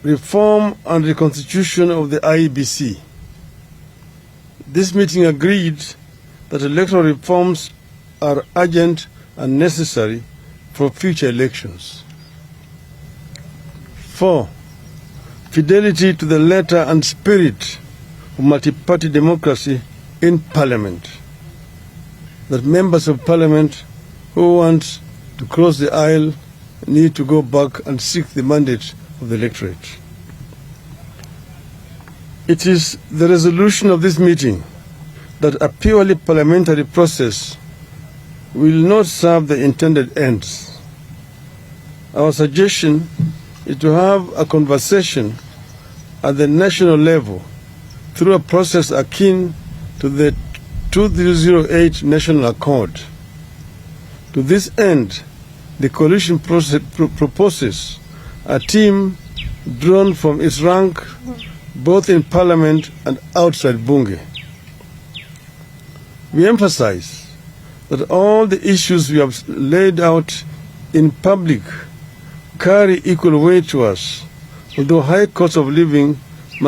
reform and reconstitution of the IEBC. This meeting agreed that electoral reforms are urgent and necessary for future elections. 4. Fidelity to the letter and spirit of multi-party democracy in Parliament. That members of Parliament who want to cross the aisle need to go back and seek the mandate of the electorate. It is the resolution of this meeting that a purely parliamentary process will not serve the intended ends. Our suggestion is to have a conversation at the national level through a process akin to the 2008 National Accord. To this end, the coalition proposes a team drawn from its rank both in Parliament and outside Bunge. We emphasize that all the issues we have laid out in public carry equal weight to us, although high cost of living